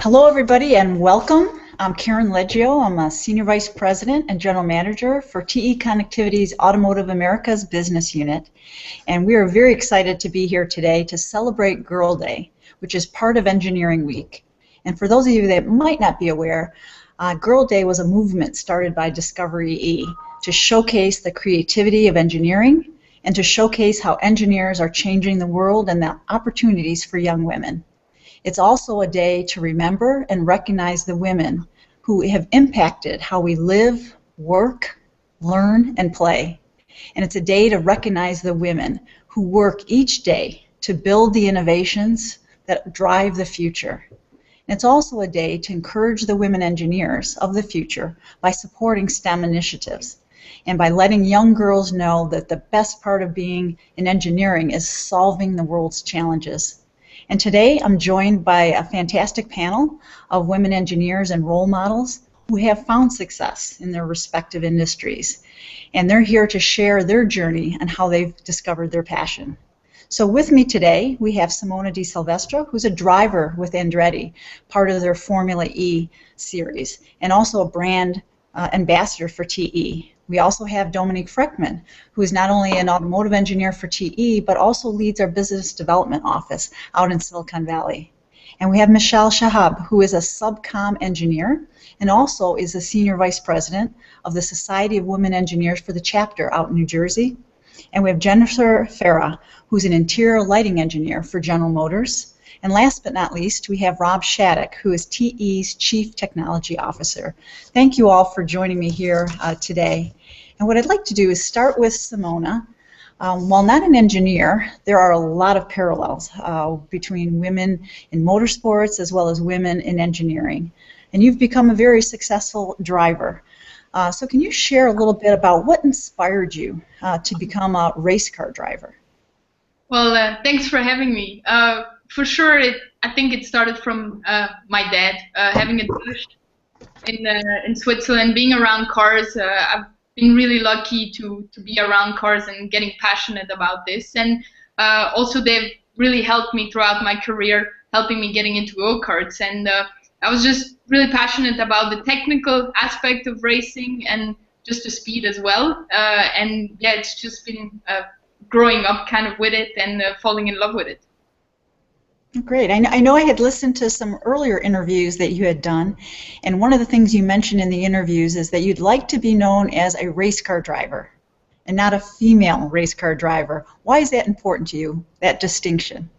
Hello, everybody, and welcome. I'm Karen Leggio. I'm a Senior Vice President and General Manager for TE Connectivity's Automotive Americas Business Unit. And we are very excited to be here today to celebrate Girl Day, which is part of Engineering Week. And for those of you that might not be aware, Girl Day was a movement started by Discovery E to showcase the creativity of engineering and to showcase how engineers are changing the world and the opportunities for young women. It's also a day to remember and recognize the women who have impacted how we live, work, learn, and play. And it's a day to recognize the women who work each day to build the innovations that drive the future. And it's also a day to encourage the women engineers of the future by supporting STEM initiatives and by letting young girls know that the best part of being in engineering is solving the world's challenges. And today I'm joined by a fantastic panel of women engineers and role models who have found success in their respective industries. And they're here to share their journey and how they've discovered their passion. So with me today, we have Simona Di Silvestro, who's a driver with Andretti, part of their Formula E series, and also a brand ambassador for TE. We also have Dominique Freckman, who is not only an automotive engineer for TE, but also leads our business development office out in Silicon Valley. And we have Michelle Shahab, who is a subcom engineer and also is a senior vice president of the Society of Women Engineers for the chapter out in New Jersey. And we have Jennifer Farah, who's an interior lighting engineer for General Motors. And last but not least, we have Rob Shattuck, who is TE's Chief Technology Officer. Thank you all for joining me here today. And what I'd like to do is start with Simona. While not an engineer, there are a lot of parallels between women in motorsports as well as women in engineering. And you've become a very successful driver. So can you share a little bit about what inspired you to become a race car driver? Well, thanks for having me. For sure, I think it started from my dad having a dish in Switzerland, being around cars. I've been really lucky to be around cars and getting passionate about this. And also, they've really helped me throughout my career, helping me getting into go-karts. And I was just really passionate about the technical aspect of racing and just the speed as well. And yeah, it's just been growing up kind of with it and falling in love with it. Great. I know I had listened to some earlier interviews that you had done, and one of the things you mentioned in the interviews is that you'd like to be known as a race car driver and not a female race car driver. Why is that important to you, that distinction?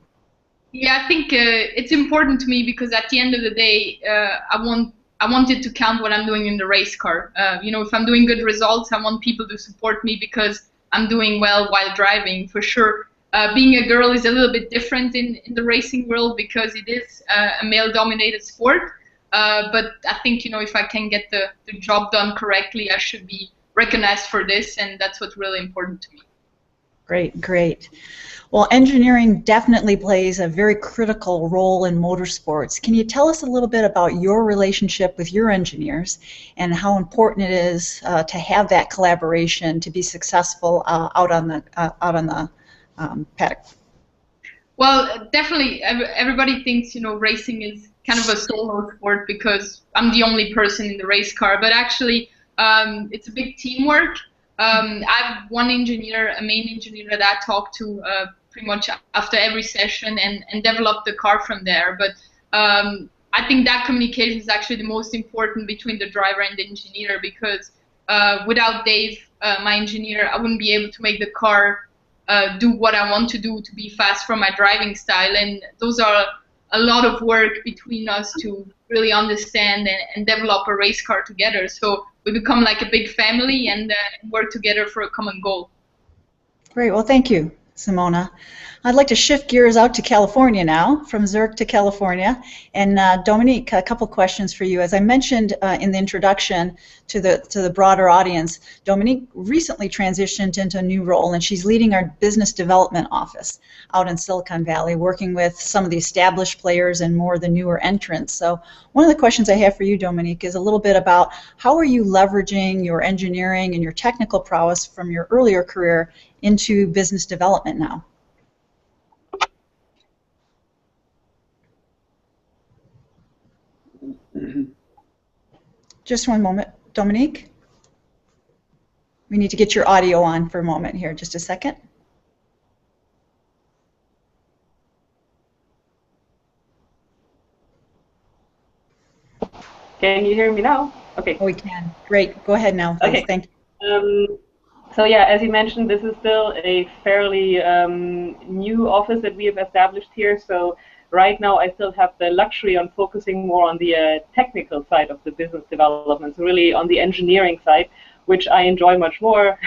Yeah, I think it's important to me because at the end of the day, I want it to count what I'm doing in the race car. You know, if I'm doing good results, I want people to support me because I'm doing well while driving, for sure. Being a girl is a little bit different in the racing world because it is a male-dominated sport. But I think, you know, if I can get the job done correctly, I should be recognized for this, and that's what's really important to me. Great, great. Well, engineering definitely plays a very critical role in motorsports. Can you tell us a little bit about your relationship with your engineers and how important it is to have that collaboration to be successful out on the paddock? Well, definitely. Everybody thinks, you know, racing is kind of a solo sport because I'm the only person in the race car. But actually, it's a big teamwork. I have one engineer, a main engineer that I talk to pretty much after every session and develop the car from there. But I think that communication is actually the most important between the driver and the engineer because without Dave, my engineer, I wouldn't be able to make the car do what I want to do to be fast from my driving style. And those are a lot of work between us to really understand and develop a race car together. So we become like a big family and work together for a common goal. Great. Well, thank you, Simona. I'd like to shift gears out to California now, from Zurich to California. And Dominique, a couple questions for you. As I mentioned in the introduction to the broader audience, Dominique recently transitioned into a new role, and she's leading our business development office out in Silicon Valley, working with some of the established players and more of the newer entrants. So one of the questions I have for you, Dominique, is a little bit about how are you leveraging your engineering and your technical prowess from your earlier career into business development now? Just one moment, Dominique. We need to get your audio on for a moment here, just a second. Can you hear me now? Okay. Oh, we can. Great. Go ahead now, please. Okay. Thank you. So yeah, as you mentioned, this is still a fairly new office that we have established here. So right now I still have the luxury on focusing more on the technical side of the business development, so really on the engineering side, which I enjoy much more,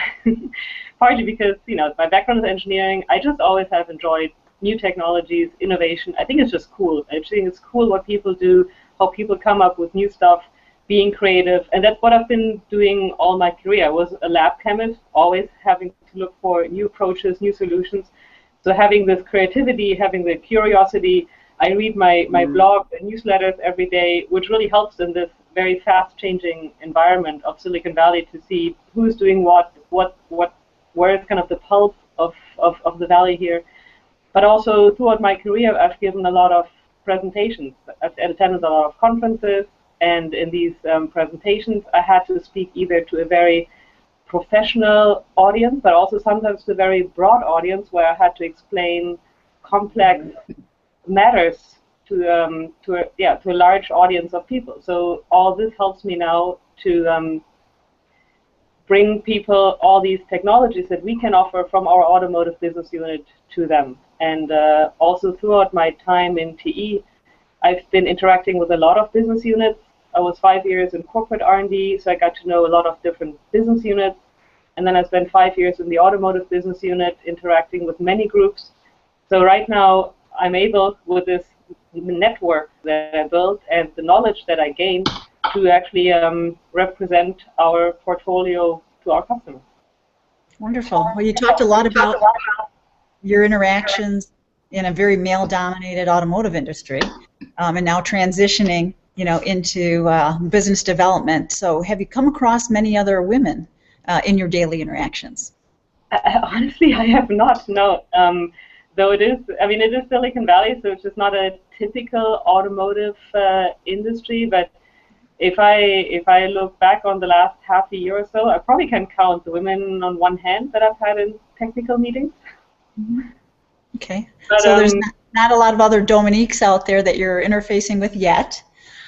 partly because, you know, my background is engineering. I just always have enjoyed new technologies, innovation. I think it's just cool. I think it's cool what people do, how people come up with new stuff, being creative, and that's what I've been doing all my career. I was a lab chemist, always having to look for new approaches, new solutions. So having this creativity, having the curiosity, I read my blog and newsletters every day, which really helps in this very fast-changing environment of Silicon Valley to see who's doing what, where is kind of the pulse of the valley here. But also throughout my career, I've given a lot of presentations. I've attended a lot of conferences, and in these presentations, I had to speak either to a very professional audience, but also sometimes to a very broad audience where I had to explain complex matters to a large audience of people. So all this helps me now to bring people all these technologies that we can offer from our automotive business unit to them. And also throughout my time in TE, I've been interacting with a lot of business units. I was 5 years in corporate R&D, so I got to know a lot of different business units. And then I spent 5 years in the automotive business unit interacting with many groups. So right now, I'm able, with this network that I built and the knowledge that I gained, to actually represent our portfolio to our customers. Wonderful. Well, you talked a lot about your interactions in a very male-dominated automotive industry, and now transitioning, you know, into business development. So, have you come across many other women in your daily interactions? Honestly, I have not. No. Though it is, I mean, it is Silicon Valley, so it's just not a typical automotive industry. But if I look back on the last half a year or so, I probably can count the women on one hand that I've had in technical meetings. Mm-hmm. Okay. But, so there's not a lot of other Dominiques out there that you're interfacing with yet.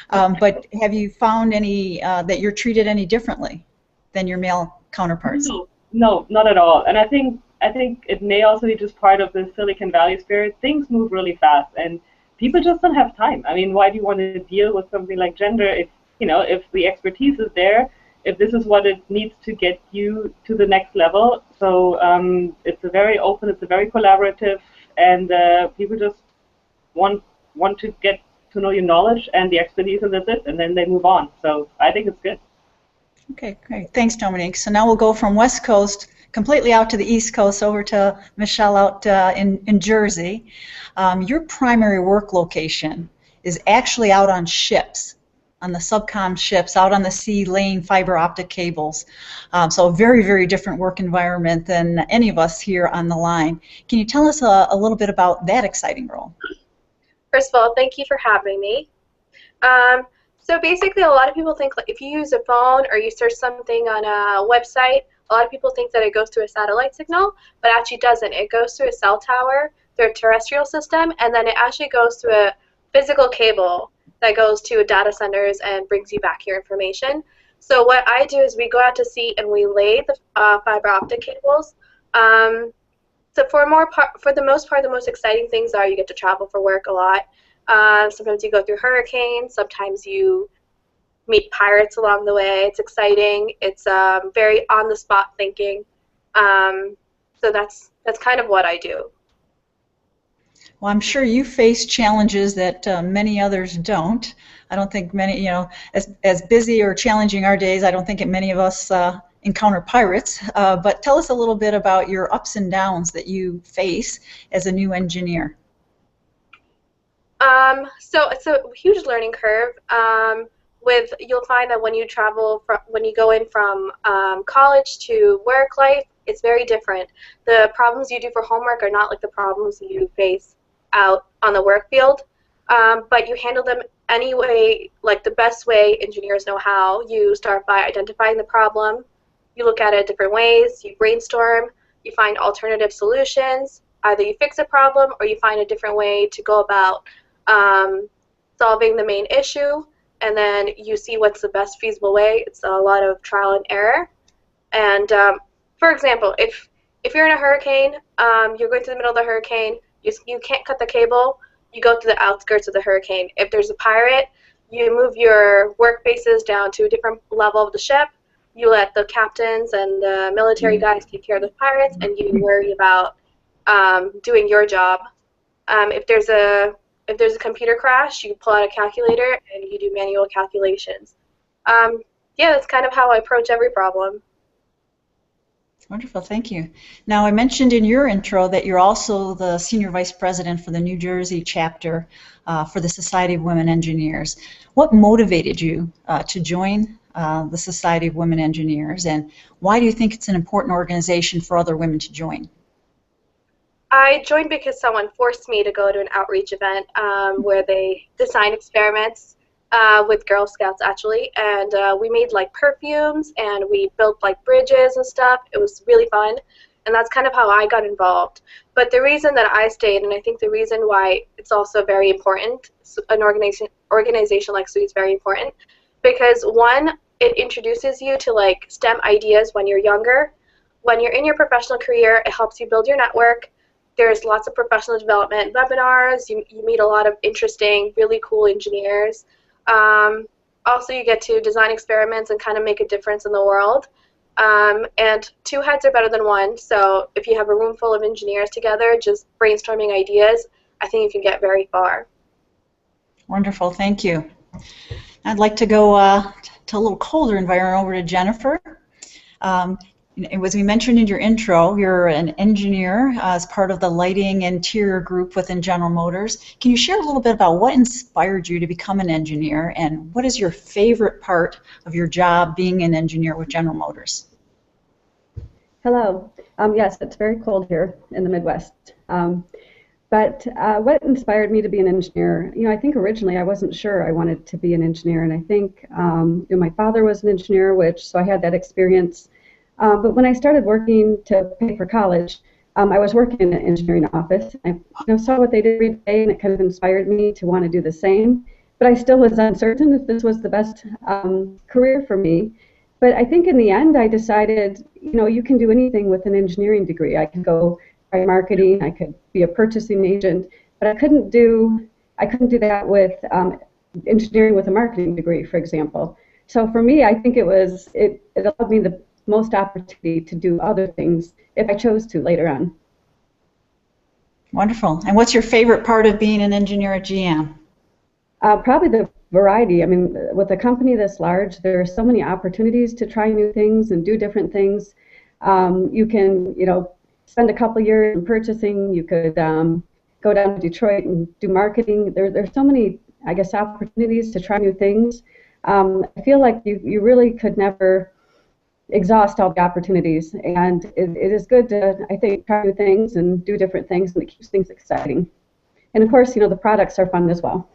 But have you found any that you're treated any differently than your male counterparts? No, not at all. And I think it may also be just part of the Silicon Valley spirit. Things move really fast, and people just don't have time. I mean, why do you want to deal with something like gender if, you know, if the expertise is there, if this is what it needs to get you to the next level? So it's a very open, it's a very collaborative, and people just want to get to know your knowledge and the expertise, and that's it, and then they move on. So I think it's good. Okay, great. Thanks, Dominique. So now we'll go from West Coast completely out to the East Coast over to Michelle out in Jersey. Your primary work location is actually out on ships, on the subcom ships, out on the sea laying fiber optic cables. So a very, very different work environment than any of us here on the line. Can you tell us a little bit about that exciting role? First of all, thank you for having me. So basically, a lot of people think, like, if you use a phone or you search something on a website, a lot of people think that it goes through a satellite signal, but it actually doesn't. It goes through a cell tower, through a terrestrial system, and then it actually goes through a physical cable that goes to data centers and brings you back your information. So what I do is we go out to sea and we lay the fiber optic cables. So for the most part, the most exciting things are you get to travel for work a lot. Sometimes you go through hurricanes. Sometimes you meet pirates along the way. It's exciting. It's very on-the-spot thinking. So that's kind of what I do. Well, I'm sure you face challenges that many others don't. I don't think many, you know, as busy or challenging our days, I don't think many of us encounter pirates. But tell us a little bit about your ups and downs that you face as a new engineer. So it's a huge learning curve. You'll find that when you when you go in from college to work life, it's very different. The problems you do for homework are not like the problems you face out on the work field. but you handle them any way, like the best way engineers know how. You start by identifying the problem, you look at it different ways, you brainstorm, you find alternative solutions. Either you fix a problem or you find a different way to go about solving the main issue, and then you see what's the best feasible way. It's a lot of trial and error. And for example, if you're in a hurricane, you're going through the middle of the hurricane, you can't cut the cable, you go to the outskirts of the hurricane. If there's a pirate, you move your work bases down to a different level of the ship, you let the captains and the military guys take care of the pirates, and you worry about doing your job. If there's a computer crash, you pull out a calculator and you do manual calculations. Yeah, that's kind of how I approach every problem. Wonderful, thank you. Now, I mentioned in your intro that you're also the Senior Vice President for the New Jersey chapter for the Society of Women Engineers. What motivated you to join the Society of Women Engineers, and why do you think it's an important organization for other women to join? I joined because someone forced me to go to an outreach event where they design experiments with Girl Scouts, actually, and we made like perfumes and we built like bridges and stuff. It was really fun, and that's kind of how I got involved. But the reason that I stayed, and I think the reason why it's also very important, an organization like SWE is very important, because one, it introduces you to like STEM ideas when you're younger. When you're in your professional career, it helps you build your network. There's lots of professional development webinars. You meet a lot of interesting, really cool engineers. Also, you get to design experiments and kind of make a difference in the world. And two heads are better than one. So if you have a room full of engineers together, just brainstorming ideas, I think you can get very far. Wonderful, thank you. I'd like to go to a little colder environment, over to Jennifer. As we mentioned in your intro, you're an engineer as part of the lighting interior group within General Motors. Can you share a little bit about what inspired you to become an engineer, and what is your favorite part of your job being an engineer with General Motors? Hello. Yes, it's very cold here in the Midwest. But what inspired me to be an engineer? I think originally I wasn't sure I wanted to be an engineer, and I think my father was an engineer, so I had that experience. But when I started working to pay for college, I was working in an engineering office. I saw what they did every day, and it kind of inspired me to want to do the same. But I still was uncertain if this was the best career for me. But I think in the end, I decided, you can do anything with an engineering degree. I could go try marketing, I could be a purchasing agent, but I couldn't do that with engineering with a marketing degree, for example. So for me, I think it allowed me the most opportunity to do other things if I chose to later on. Wonderful. And what's your favorite part of being an engineer at GM? Probably the variety. I mean, with a company this large, there are so many opportunities to try new things and do different things. You can, spend a couple years in purchasing. You could go down to Detroit and do marketing. There's so many, I guess, opportunities to try new things. I feel like you really could never exhaust all the opportunities, and it is good to, I think, try new things and do different things, and it keeps things exciting. And of course, the products are fun as well.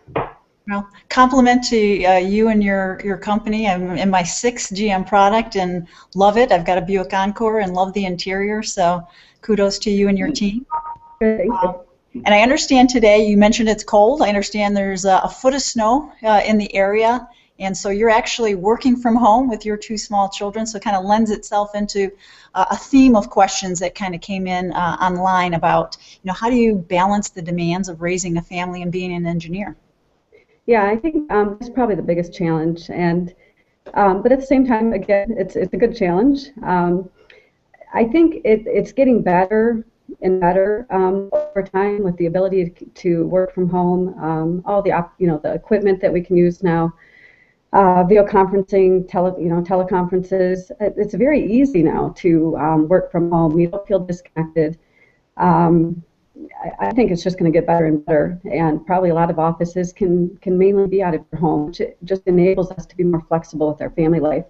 Well, compliment to you and your company. I'm in my 6th GM product and love it. I've got a Buick Encore and love the interior, so kudos to you and your team. Good, thank you. And I understand today, you mentioned it's cold. I understand there's a foot of snow in the area. And so you're actually working from home with your 2 small children, so it kind of lends itself into a theme of questions that kind of came in online about, how do you balance the demands of raising a family and being an engineer? Yeah, I think it's probably the biggest challenge, and but at the same time, again, it's a good challenge. I think it's getting better and better over time with the ability to work from home. All the the equipment that we can use now. Video conferencing, teleconferences. It's very easy now to work from home. You don't feel disconnected. I think it's just going to get better and better, and probably a lot of offices can mainly be out of your home, which just enables us to be more flexible with our family life.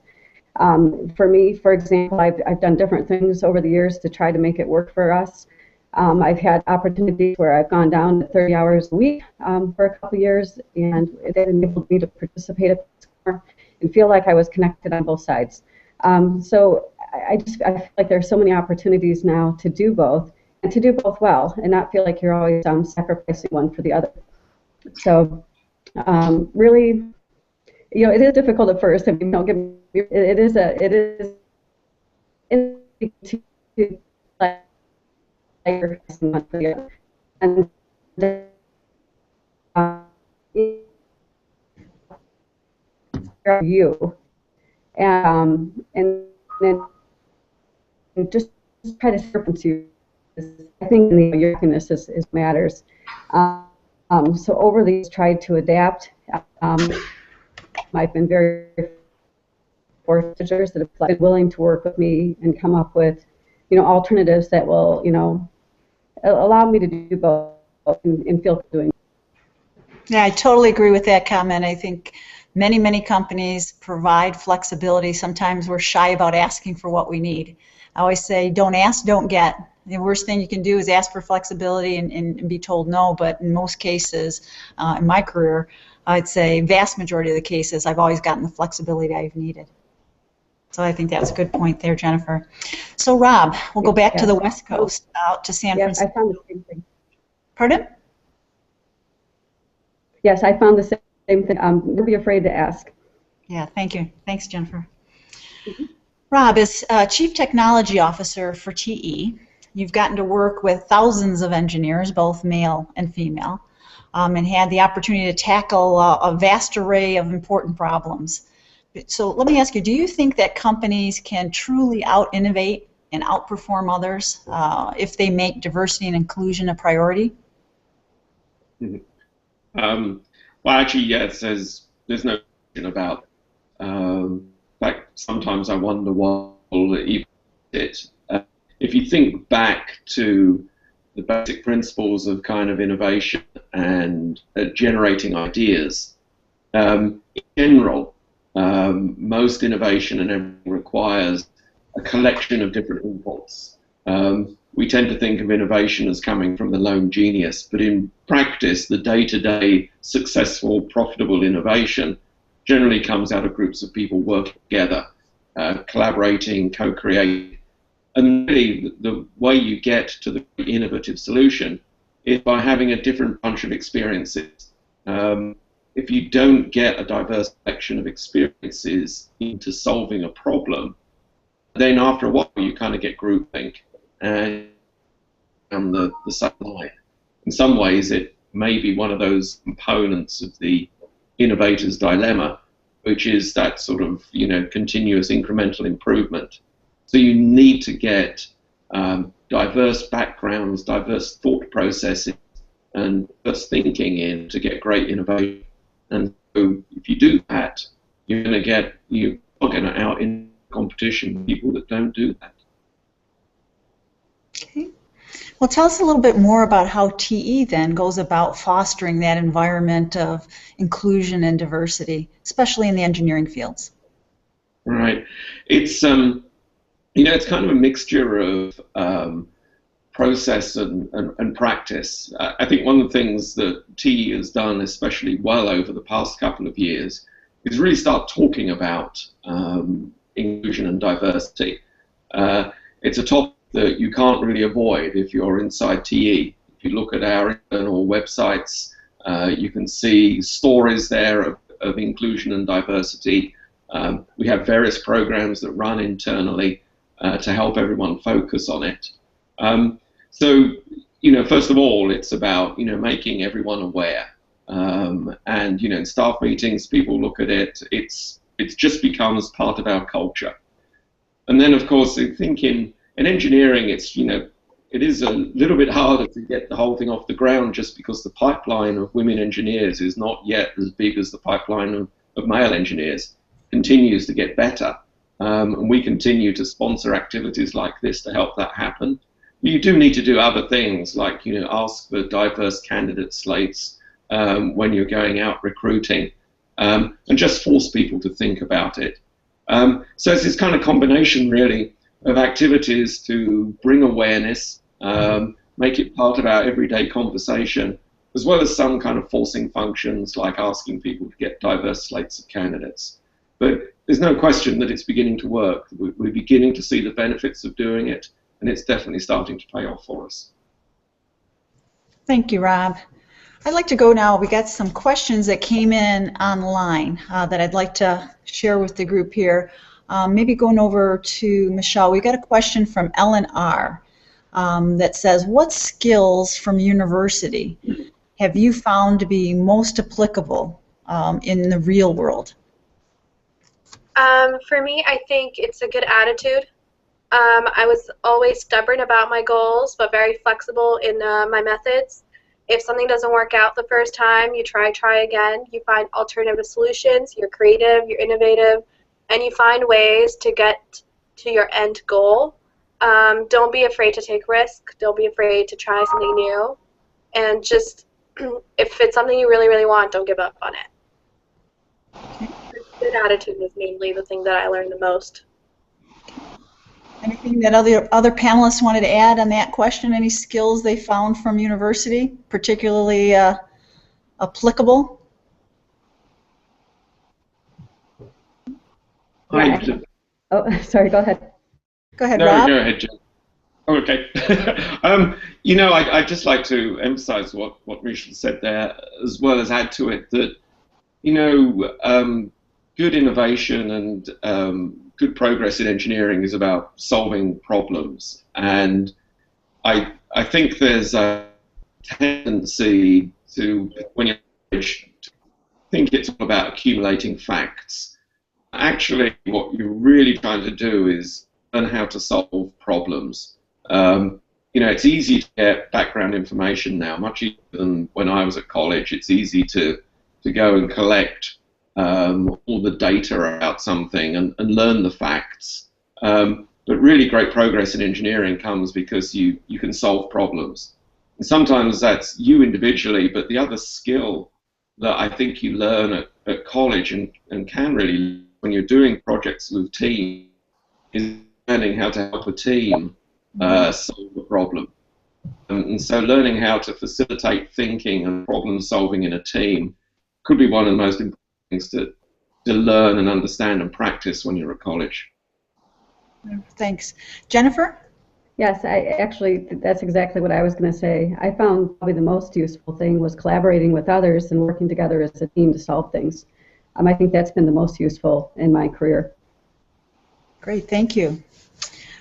For me, for example, I've done different things over the years to try to make it work for us. I've had opportunities where I've gone down to 30 hours a week for a couple of years, and it enabled me to participate at more and feel like I was connected on both sides. So I feel like there's so many opportunities now to do both, and to do both well, and not feel like you're always sacrificing one for the other. So really, it is difficult at first. I mean, don't get me. It is to like and you and then just try to serpent you. I think your happiness is matters. So over these, tried to adapt. I've been very fortunate that have been willing to work with me and come up with, alternatives that will, allow me to do both and feel doing. Yeah, I totally agree with that comment. I think many companies provide flexibility. Sometimes we're shy about asking for what we need. I always say, don't ask, don't get. The worst thing you can do is ask for flexibility and be told no, but in most cases, in my career, I'd say vast majority of the cases, I've always gotten the flexibility I've needed. So I think that was a good point there, Jennifer. So Rob, we'll go back to the West Coast, out to San Francisco. I found the same thing. Pardon? Yes, I found the same thing. Don't be afraid to ask. Yeah, thank you. Thanks, Jennifer. Mm-hmm. Rob, as Chief Technology Officer for TE, you've gotten to work with thousands of engineers, both male and female, and had the opportunity to tackle a vast array of important problems. So let me ask you, do you think that companies can truly out-innovate and outperform others if they make diversity and inclusion a priority? Mm-hmm. Well, actually, yes, there's no question about in fact, sometimes I wonder why even it. If you think back to the basic principles of kind of innovation and generating ideas, in general, most innovation and everything requires a collection of different inputs. We tend to think of innovation as coming from the lone genius, but in practice, the day-to-day successful, profitable innovation generally comes out of groups of people working together, collaborating, co-creating. And really, the way you get to the innovative solution is by having a different bunch of experiences. If you don't get a diverse collection of experiences into solving a problem, then after a while you kind of get groupthink and on the same line. In some ways, it may be one of those components of the innovator's dilemma, which is that sort of continuous incremental improvement. So you need to get diverse backgrounds, diverse thought processes, and diverse thinking in to get great innovation. And so if you do that, you're going to out in competition with people that don't do that. Okay. Well, tell us a little bit more about how TE then goes about fostering that environment of inclusion and diversity, especially in the engineering fields. Right. It's it's kind of a mixture of process and practice. I think one of the things that TE has done especially well over the past couple of years is really start talking about inclusion and diversity. It's a topic that you can't really avoid if you're inside TE. If you look at our internal websites, you can see stories there of inclusion and diversity. We have various programs that run internally to help everyone focus on it. So, first of all, it's about, making everyone aware. And, in staff meetings, people look at it, it just becomes part of our culture. And then, of course, I think in engineering, it's, it is a little bit harder to get the whole thing off the ground just because the pipeline of women engineers is not yet as big as the pipeline of male engineers. It continues to get better. And we continue to sponsor activities like this to help that happen. You do need to do other things like, ask for diverse candidate slates when you're going out recruiting, and just force people to think about it. So it's this kind of combination, really, of activities to bring awareness, make it part of our everyday conversation, as well as some kind of forcing functions like asking people to get diverse slates of candidates. But there's no question that it's beginning to work. We're beginning to see the benefits of doing it, and it's definitely starting to pay off for us. Thank you, Rob. I'd like to go now. We got some questions that came in online that I'd like to share with the group here. Maybe going over to Michelle. We got a question from Ellen R. That says, what skills from university have you found to be most applicable in the real world? For me, I think it's a good attitude. I was always stubborn about my goals, but very flexible in my methods. If something doesn't work out the first time, you try again. You find alternative solutions. You're creative, you're innovative, and you find ways to get to your end goal. Don't be afraid to take risk. Don't be afraid to try something new. And just, if it's something you really, really want, don't give up on it. Okay. Good attitude was mainly the thing that I learned the most. Anything that other panelists wanted to add on that question? Any skills they found from university, particularly applicable? Oh, sorry, go ahead. Go ahead, No, Rob. go ahead, Jen. Oh, okay. You know, I'd just like to emphasize what Michelle said there, as well as add to it that, you know, good innovation and good progress in engineering is about solving problems. And I think there's a tendency to, when you're to think it's all about accumulating facts. Actually, what you're really trying to do is learn how to solve problems. You know, it's easy to get background information now, much easier than when I was at college. It's easy to go and collect all the data about something and learn the facts. But really great progress in engineering comes because you can solve problems. And sometimes that's you individually, but the other skill that I think you learn at college and can really, when you're doing projects with teams, is learning how to help a team solve a problem. And so learning how to facilitate thinking and problem solving in a team could be one of the most important things to learn and understand and practice when you're at college. Thanks. Jennifer? Yes, that's exactly what I was going to say. I found probably the most useful thing was collaborating with others and working together as a team to solve things. I think that's been the most useful in my career. Great, thank you.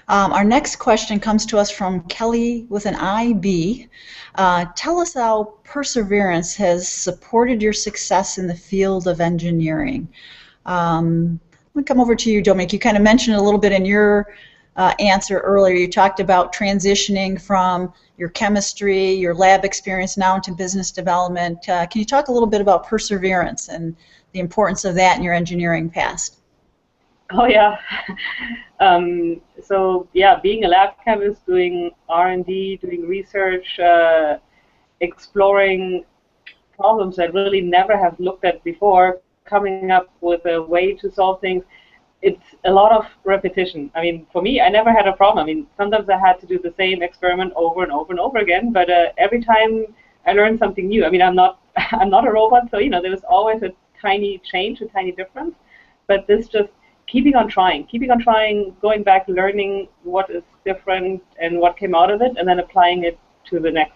Our next question comes to us from Kelly with an IB. Tell us how perseverance has supported your success in the field of engineering. I'm going to come over to you, Dominic. You kind of mentioned a little bit in your answer earlier. You talked about transitioning from your chemistry, your lab experience now into business development. Can you talk a little bit about perseverance and the importance of that in your engineering past? Oh yeah. So yeah, being a lab chemist, doing R&D, doing research, exploring problems that really never have looked at before, coming up with a way to solve things. It's a lot of repetition. I mean, for me, I never had a problem. I mean, sometimes I had to do the same experiment over and over and over again, but every time I learned something new. I mean, I'm not a robot, so you know, there was always a tiny change, a tiny difference. But this just keeping on trying, going back, learning what is different and what came out of it, and then applying it to the next.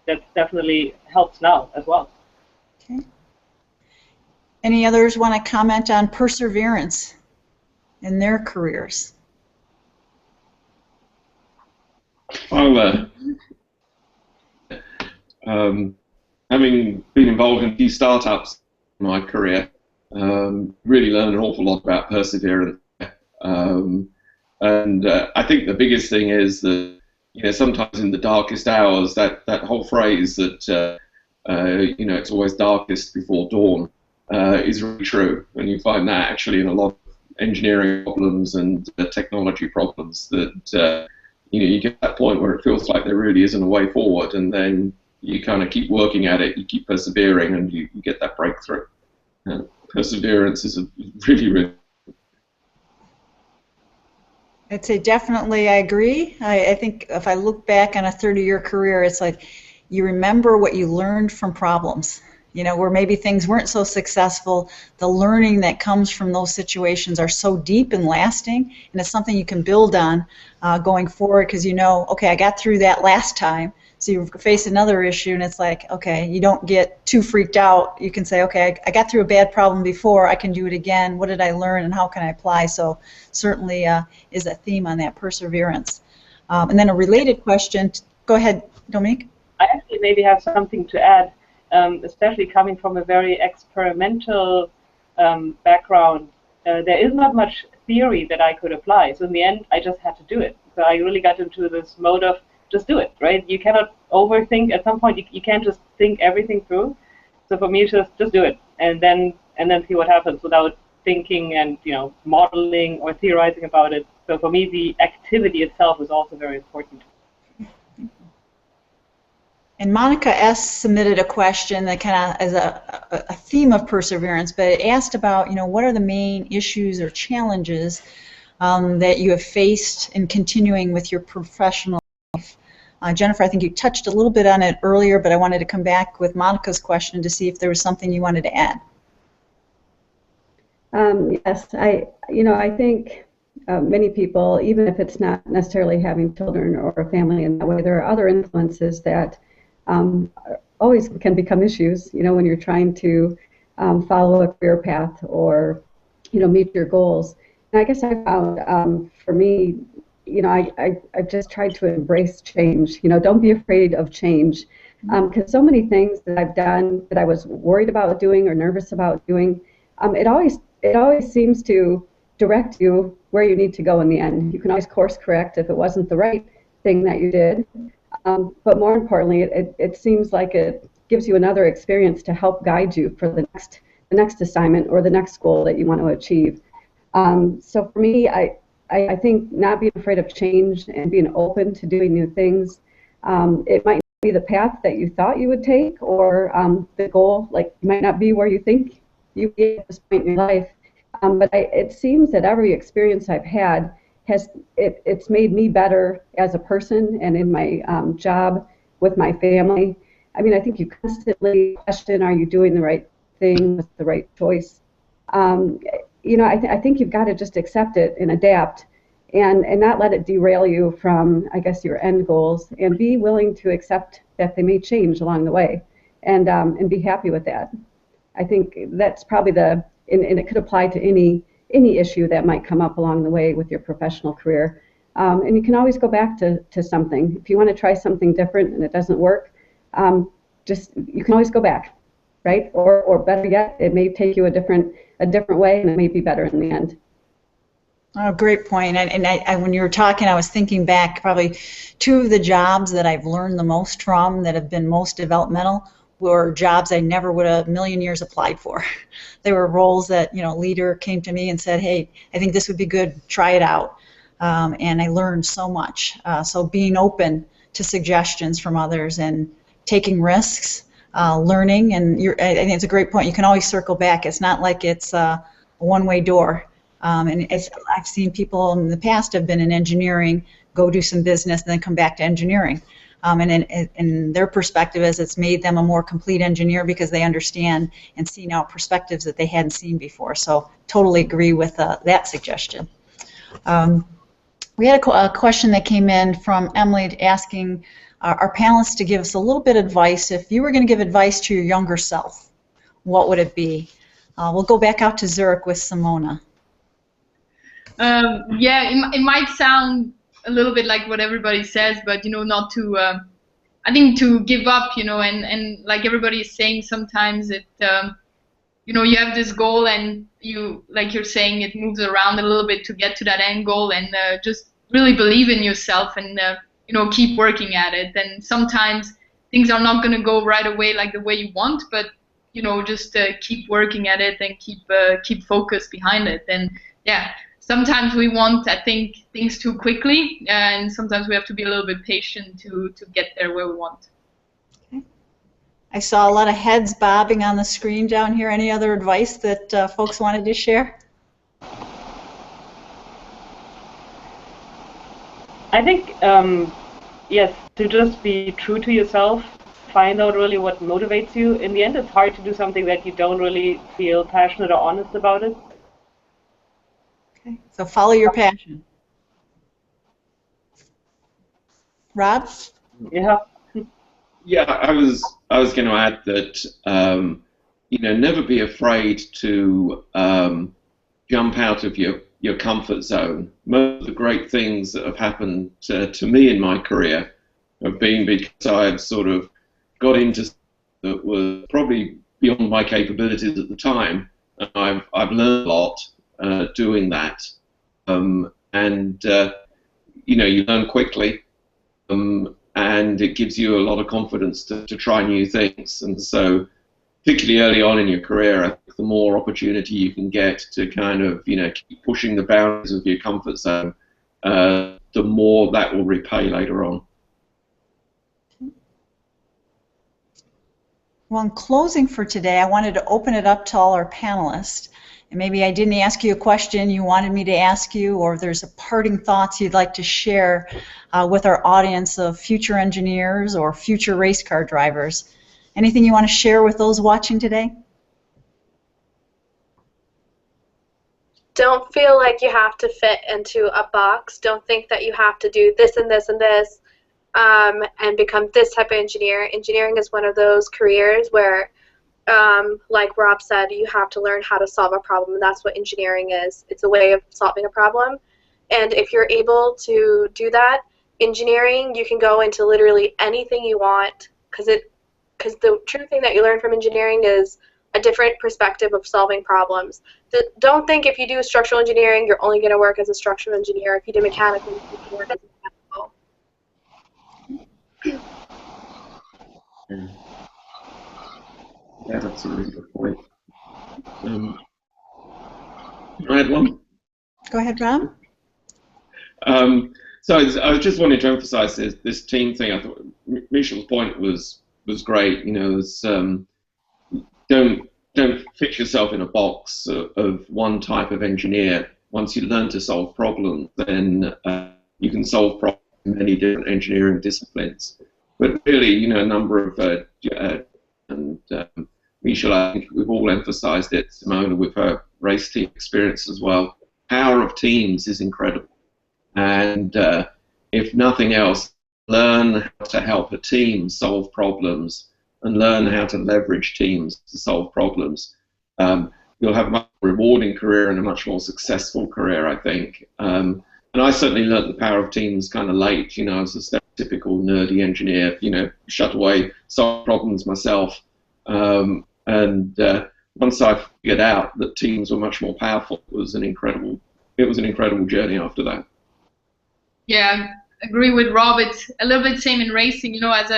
That definitely helps now as well. Okay. Any others want to comment on perseverance in their careers? Well, having been involved in a few startups in my career, really learned an awful lot about perseverance. And I think the biggest thing is that, you know, sometimes in the darkest hours, that whole phrase that, you know, it's always darkest before dawn is really true. And you find that actually in a lot of engineering problems and technology problems that, you know, you get to that point where it feels like there really isn't a way forward, and then you kind of keep working at it, you keep persevering, and you get that breakthrough. Perseverance is a really, really... I'd say definitely I agree. I think if I look back on a 30-year career, it's like you remember what you learned from problems. You know, where maybe things weren't so successful, the learning that comes from those situations are so deep and lasting, and it's something you can build on going forward because you know, okay, I got through that last time. So you face another issue, and it's like, okay, you don't get too freaked out. You can say, okay, I got through a bad problem before. I can do it again. What did I learn, and how can I apply? So certainly is a theme on that perseverance. And then a related question. Go ahead, Dominique. I actually maybe have something to add, especially coming from a very experimental background. There is not much theory that I could apply. So in the end, I just had to do it. So I really got into this mode of just do it, right? You cannot overthink. At some point, you can't just think everything through. So for me, it's just do it, and then see what happens without thinking and modeling or theorizing about it. So for me, the activity itself is also very important. And Monica S. submitted a question that kind of is a theme of perseverance, but it asked about, what are the main issues or challenges that you have faced in continuing with your professional life? Jennifer, I think you touched a little bit on it earlier, but I wanted to come back with Monica's question to see if there was something you wanted to add. Yes, I think many people, even if it's not necessarily having children or a family in that way, there are other influences that always can become issues, when you're trying to follow a career path or, meet your goals. And I guess I found, for me, I've just tried to embrace change. Don't be afraid of change, because so many things that I've done that I was worried about doing or nervous about doing, it always seems to direct you where you need to go in the end. You can always course correct if it wasn't the right thing that you did. But more importantly, it seems like it gives you another experience to help guide you for the next assignment or the next goal that you want to achieve. So for me, I think not being afraid of change and being open to doing new things. It might be the path that you thought you would take, or the goal might not be where you think you would be at this point in your life. But it seems that every experience I've had it's made me better as a person and in my job with my family. I mean, I think you constantly question, are you doing the right thing, what's the right choice? I think you've got to just accept it and adapt and not let it derail you from, I guess, your end goals, and be willing to accept that they may change along the way and be happy with that. I think that's probably and it could apply to any issue that might come up along the way with your professional career. And you can always go back to something. If you want to try something different and it doesn't work, you can always go back, right? Or better yet, it may take you a different way, and it may be better in the end. Oh, great point. And I, when you were talking, I was thinking back, probably two of the jobs that I've learned the most from that have been most developmental were jobs I never would have a million years applied for. They were roles that, a leader came to me and said, hey, I think this would be good, try it out. And I learned so much. So being open to suggestions from others and taking risks, learning, and I think it's a great point. You can always circle back. It's not like it's a one-way door. And I've seen people in the past have been in engineering, go do some business, and then come back to engineering. And their perspective is it's made them a more complete engineer because they understand and see now perspectives that they hadn't seen before. So totally agree with that suggestion. We had a question that came in from Emily asking our panelists to give us a little bit of advice. If you were going to give advice to your younger self, what would it be? We'll go back out to Zurich with Simona. Yeah, it might sound a little bit like what everybody says, but not to I think to give up, and like everybody is saying, sometimes it you have this goal and like you're saying, it moves around a little bit to get to that end goal, and just really believe in yourself and keep working at it. And sometimes things are not going to go right away like the way you want, but just keep working at it and keep focus behind it. And yeah, sometimes we want, I think, things too quickly, and sometimes we have to be a little bit patient to get there where we want. Okay. I saw a lot of heads bobbing on the screen down here. Any other advice that folks wanted to share? I think, yes, to just be true to yourself, find out really what motivates you. In the end, it's hard to do something that you don't really feel passionate or honest about it. Okay. So follow your passion. Rob? Yeah. Yeah, I was going to add that you know, never be afraid to jump out of your comfort zone. Most of the great things that have happened to me in my career have been because I've sort of got into something that was probably beyond my capabilities at the time, and I've learned a lot doing that, and you know, you learn quickly. And it gives you a lot of confidence to try new things. And so, particularly early on in your career, I think the more opportunity you can get to kind of, you know, keep pushing the boundaries of your comfort zone, the more that will repay later on. Well, in closing for today, I wanted to open it up to all our panelists. And maybe I didn't ask you a question you wanted me to ask you, or if there's a parting thoughts you'd like to share with our audience of future engineers or future race car drivers. Anything you want to share with those watching today? Don't feel like you have to fit into a box. Don't think that you have to do this and this and this and become this type of engineer. Engineering is one of those careers where, like Rob said, you have to learn how to solve a problem, and that's what engineering is. It's a way of solving a problem. And if you're able to do that, engineering, you can go into literally anything you want, because the true thing that you learn from engineering is a different perspective of solving problems. Don't think if you do structural engineering, you're only going to work as a structural engineer. If you do mechanical, you can work as a mechanical. Yeah, that's a really good point. Can I add one? Go ahead, Rob. So I was just wanting to emphasize this team thing. I thought Michelle's point was great. You know, it's, don't fix yourself in a box of one type of engineer. Once you learn to solve problems, then you can solve problems in many different engineering disciplines. But really, you know, a number of and Michelle, I think we've all emphasized it. Simona, with her race team experience as well. Power of teams is incredible. And if nothing else, learn how to help a team solve problems and learn how to leverage teams to solve problems. You'll have a much more rewarding career and a much more successful career, I think. And I certainly learned the power of teams kind of late. You know, I was a stereotypical nerdy engineer, you know, shut away, solve problems myself. And once I figured out that teams were much more powerful, it was an incredible journey after that. Yeah, I agree with Rob. It's a little bit same in racing. You know, as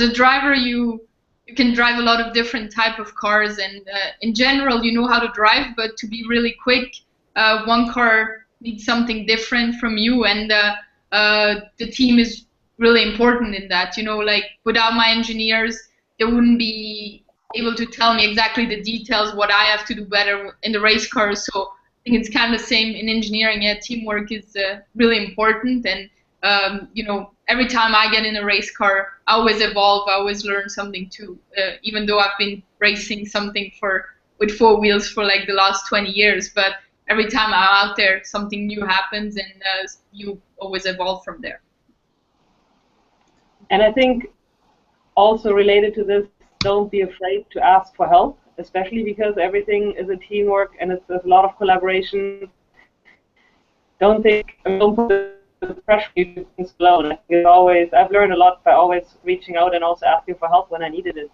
a driver, you can drive a lot of different type of cars, and in general, you know how to drive. But to be really quick, one car needs something different from you, and the team is really important in that. You know, like without my engineers, they wouldn't be able to tell me exactly the details what I have to do better in the race car. So I think it's kind of the same in engineering. Yeah, teamwork is really important, and you know, every time I get in a race car, I always evolve. I always learn something too. Even though I've been racing something with 4 wheels for like the last 20 years, but every time I'm out there, something new happens, and you always evolve from there. And I think also related to this, don't be afraid to ask for help, especially because everything is a teamwork and there's a lot of collaboration. Don't put the pressure you alone. I've learned a lot by always reaching out and also asking for help when I needed it.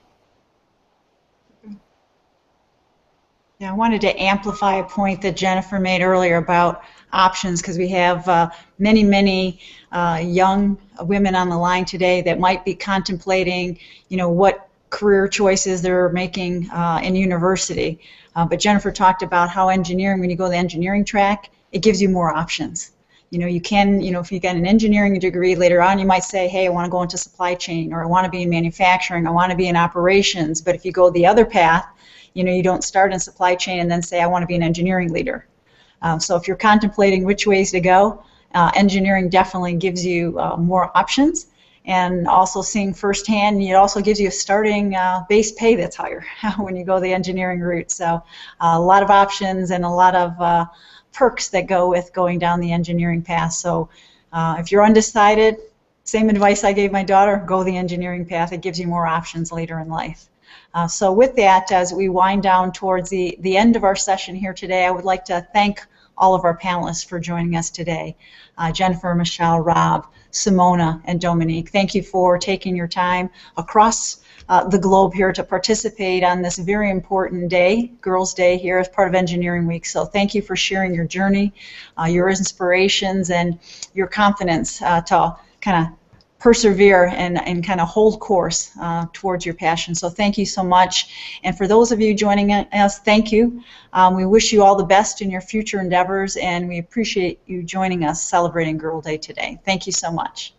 Yeah, I wanted to amplify a point that Jennifer made earlier about options, because we have many young women on the line today that might be contemplating, you know, what career choices they're making in university. But Jennifer talked about how engineering, when you go the engineering track, it gives you more options. You know, you can, you know, if you get an engineering degree later on, you might say, hey, I want to go into supply chain, or I want to be in manufacturing, I want to be in operations. But if you go the other path, you know, you don't start in supply chain and then say, I want to be an engineering leader. So if you're contemplating which ways to go, engineering definitely gives you more options. And also seeing firsthand, it also gives you a starting base pay that's higher when you go the engineering route. So a lot of options and a lot of perks that go with going down the engineering path. So if you're undecided, same advice I gave my daughter, go the engineering path. It gives you more options later in life. So with that, as we wind down towards the end of our session here today, I would like to thank all of our panelists for joining us today. Jennifer, Michelle, Rob, Simona, and Dominique, thank you for taking your time across the globe here to participate on this very important day, Girls' Day, here as part of Engineering Week. So thank you for sharing your journey, your inspirations, and your confidence to kind of persevere and kind of hold course towards your passion. So thank you so much. And for those of you joining us, thank you. We wish you all the best in your future endeavors, and we appreciate you joining us celebrating Girl Day today. Thank you so much.